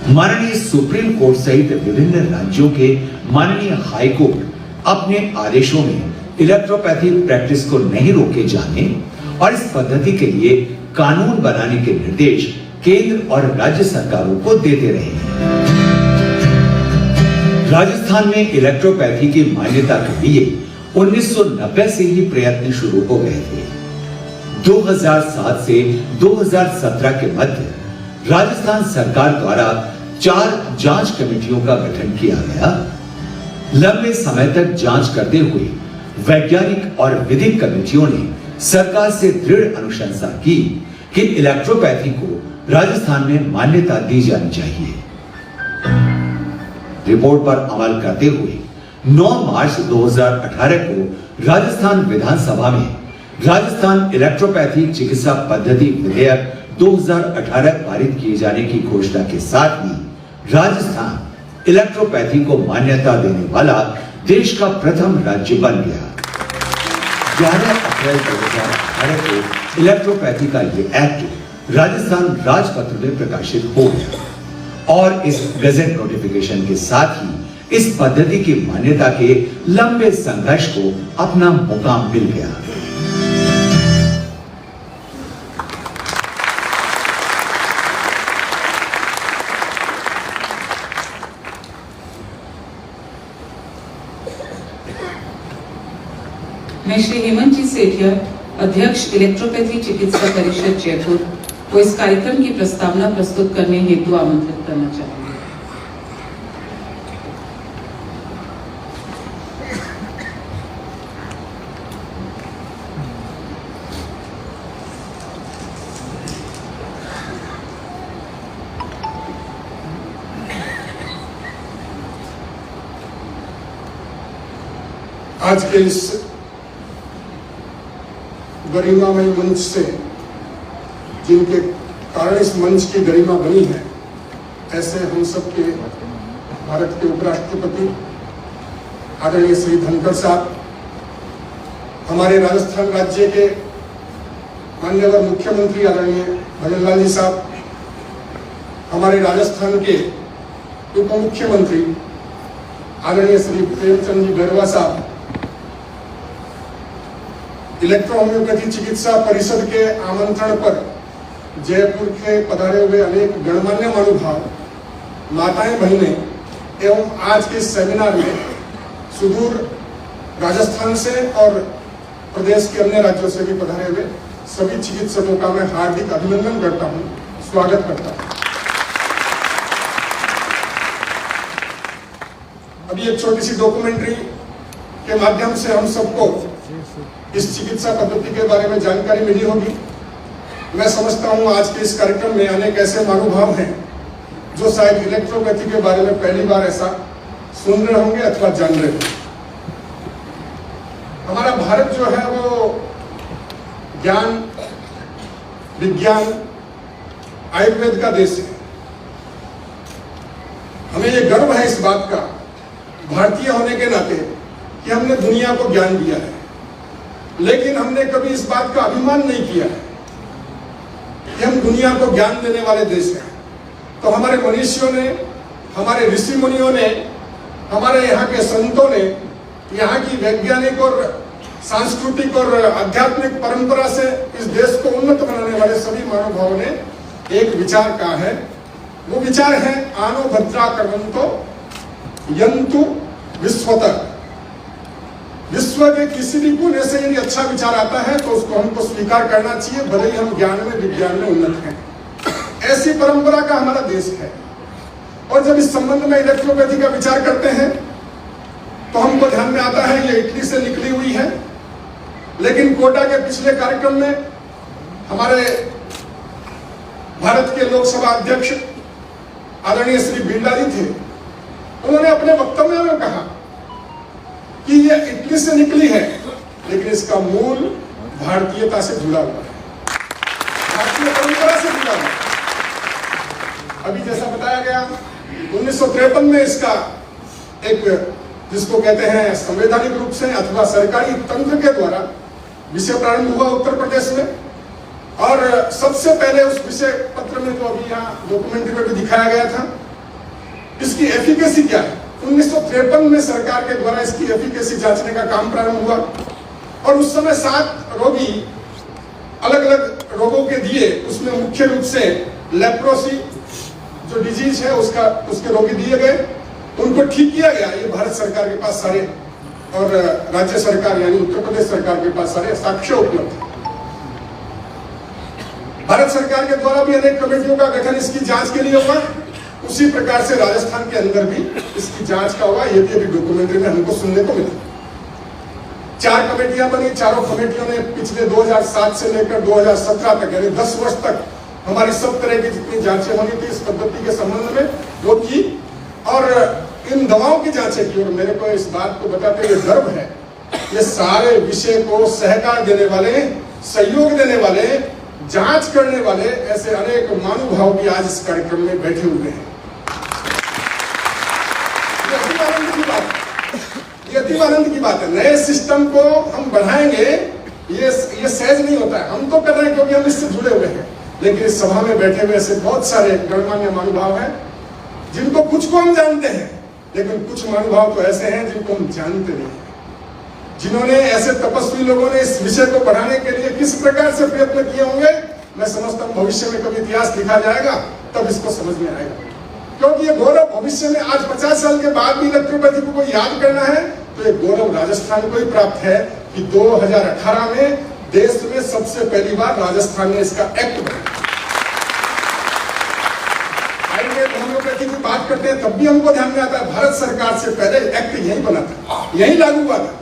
माननीय supreme court सहित विभिन्न राज्यों के माननीय हाई कोर्ट अपने आदेशों में इलेक्ट्रोपैथी प्रैक्टिस को नहीं रोके जाने और इस पद्धति के लिए कानून बनाने के निर्देश केंद्र और राज्य सरकारों को देते रहे हैं। राजस्थान में इलेक्ट्रोपैथी की मान्यता के लिए 1990 से ही प्रयत्न शुरू हो गए थे। 2007 से 2017 के मध्य राजस्थान सरकार द्वारा 4 जांच कमेटियों का गठन किया गया। लंबे समय तक जांच करते हुए वैज्ञानिक और विधिक कमेटियों ने सरकार से दृढ़ अनुशंसा की कि इलेक्ट्रोपैथी को राजस्थान में मान्यता दी जानी चाहिए। रिपोर्ट पर अमल करते हुए 9 मार्च 2018 को राजस्थान विधानसभा में राजस्थान इलेक्ट्रोपैथी चिकित्सा पद्धति विधेयक 2018 पारित किए जाने की घोषणा के साथ ही राजस्थान इलेक्ट्रोपैथी को मान्यता देने वाला देश का प्रथम राज्य बन गया। 11 अप्रैल 2018 को इलेक्ट्रोपैथी का ये एक्ट राजस्थान राजपत्र में प्रकाशित हो गया और इस गजट नोटिफिकेशन के साथ ही इस पद्धति की मान्यता के लंबे संघर्ष को अपना मुकाम मिल गया। मैं श्री हेमंत जी सेठिया, अध्यक्ष इलेक्ट्रोपैथी चिकित्सा परिषद जयपुर को इस कार्यक्रम की प्रस्तावना प्रस्तुत करने हेतु आमंत्रित करना चाहूंगी। आज के इस गरिमामय मंच से जिनके कारण इस मंच की गरिमा बनी है, ऐसे हम सबके भारत के उपराष्ट्रपति आदरणीय श्री धनखड़ साहब, हमारे राजस्थान राज्य के माननीय मुख्यमंत्री आदरणीय भजन लाल जी साहब, हमारे राजस्थान के उप मुख्यमंत्री आदरणीय श्री प्रेमचंद जी गरवा साहब, इलेक्ट्रो होम्योपैथी चिकित्सा परिषद के आमंत्रण पर जयपुर के पधारे हुए अनेक गणमान्य महानुभाव, माताएं बहनें एवं आज के सेमिनार में सुदूर राजस्थान से और प्रदेश के अन्य राज्यों से भी पधारे हुए सभी चिकित्सकों का मैं हार्दिक अभिनंदन करता हूं, स्वागत करता हूं। अभी एक छोटी सी डॉक्यूमेंट्री के माध्यम से हम सबको इस चिकित्सा पद्धति के बारे में जानकारी मिली होगी। मैं समझता हूं आज के इस कार्यक्रम में अनेक ऐसे महानुभाव हैं जो शायद इलेक्ट्रोपैथी के बारे में पहली बार ऐसा सुन रहे होंगे अथवा जान रहे होंगे। हमारा भारत जो है वो ज्ञान, विज्ञान, आयुर्वेद का देश है। हमें ये गर्व है इस बात का भारतीय होने के नाते कि हमने दुनिया को ज्ञान दिया है, लेकिन हमने कभी इस बात का अभिमान नहीं किया है कि हम दुनिया को ज्ञान देने वाले देश हैं। तो हमारे मनीषियों ने, हमारे ऋषि मुनियों ने, हमारे यहाँ के संतों ने, यहाँ की वैज्ञानिक और सांस्कृतिक और आध्यात्मिक परंपरा से इस देश को उन्नत बनाने वाले सभी महानुभावों ने एक विचार कहा है। वो विचार है आनो भद्रा कर्मंतो यंतु विश्वतः। विश्व के किसी भी कोने से यदि अच्छा विचार आता है तो उसको हमको स्वीकार करना चाहिए, भले ही हम ज्ञान में, विज्ञान में उन्नत हैं। ऐसी परंपरा का हमारा देश है। और जब इस संबंध में इलेक्ट्रोपैथी का विचार करते हैं तो हमको ध्यान में आता है ये इटली से निकली हुई है, लेकिन कोटा के पिछले कार्यक्रम में हमारे भारत के लोकसभा अध्यक्ष आदरणीय श्री बिरला जी थे। उन्होंने अपने वक्तव्य में कहा कि ये इटली से निकली है, लेकिन इसका मूल भारतीयता से जुड़ा हुआ है, भारतीय परंपरा से जुड़ा हुआ है। अभी जैसा बताया गया 1953 में इसका एक, जिसको कहते हैं संवैधानिक रूप से अथवा सरकारी तंत्र के द्वारा विषय प्रारंभ हुआ उत्तर प्रदेश में। और सबसे पहले उस विषय पत्र में, तो अभी यहाँ डॉक्यूमेंट्री में भी दिखाया गया था, इसकी एफिकेसी क्या है। 1953 में सरकार के द्वारा इसकी एफिकेसी जांचने का काम प्रारंभ हुआ और उस समय 7 रोगी अलग अलग रोगों के दिए, उसमें मुख्य रूप से लेप्रोसी जो डिजीज है उसके रोगी दिए गए, उनको ठीक किया गया। ये भारत सरकार के पास सारे और राज्य सरकार यानी उत्तर प्रदेश सरकार के पास सारे साक्ष्य उपलब्ध है। भारत सरकार के द्वारा भी अनेक कमेटियों का गठन इसकी जांच के लिए हुआ, उसी प्रकार से राजस्थान के अंदर भी इसकी जांच का हुआ। ये भी अभी डॉक्यूमेंट्री में हमको सुनने को मिला। 4 कमेटियां बनी, चारों कमेटियों ने पिछले 2007 से लेकर 2017 तक यानी 10 वर्ष तक हमारी सब तरह की जितनी जांचें होनी थी इस पद्धति के संबंध में वो की और इन दवाओं की जांचें की। और मेरे को इस बात को बताते हुए गर्व है, ये सारे विषय को सहकार देने वाले, सहयोग देने वाले, जांच करने वाले ऐसे अनेक महानुभाव भी आज इस कार्यक्रम में बैठे हुए हैं। ये अति आनंद की बात है। नए सिस्टम को हम बढ़ाएंगे, ये सहज नहीं होता है। हम तो कर रहे हैं क्योंकि हम इससे जुड़े हुए हैं, लेकिन इस सभा में बैठे हुए ऐसे बहुत सारे गणमान्य महानुभाव हैं जिनको कुछ को हम जानते हैं, लेकिन कुछ महानुभाव तो ऐसे हैं जिनको हम जानते नहीं, जिन्होंने ऐसे तपस्वी लोगों ने इस विषय को बढ़ाने के लिए किस प्रकार से प्रयत्न किए होंगे। मैं समझता हूं भविष्य में कभी इतिहास लिखा जाएगा तब इसको समझ में आएगा, क्योंकि ये गौरव भविष्य में आज 50 साल के बाद भी इलेक्ट्रोपैथी को कोई याद करना है तो ये गौरव राजस्थान को ही प्राप्त है कि 2018 में देश में सबसे पहली बार राजस्थान ने इसका एक्ट बनाया। आयुर्वेद होम्योपैथी की बात करते हैं तब भी हमको ध्यान में आता है भारत सरकार से पहले एक्ट यही बना था, यही लागू हुआ था।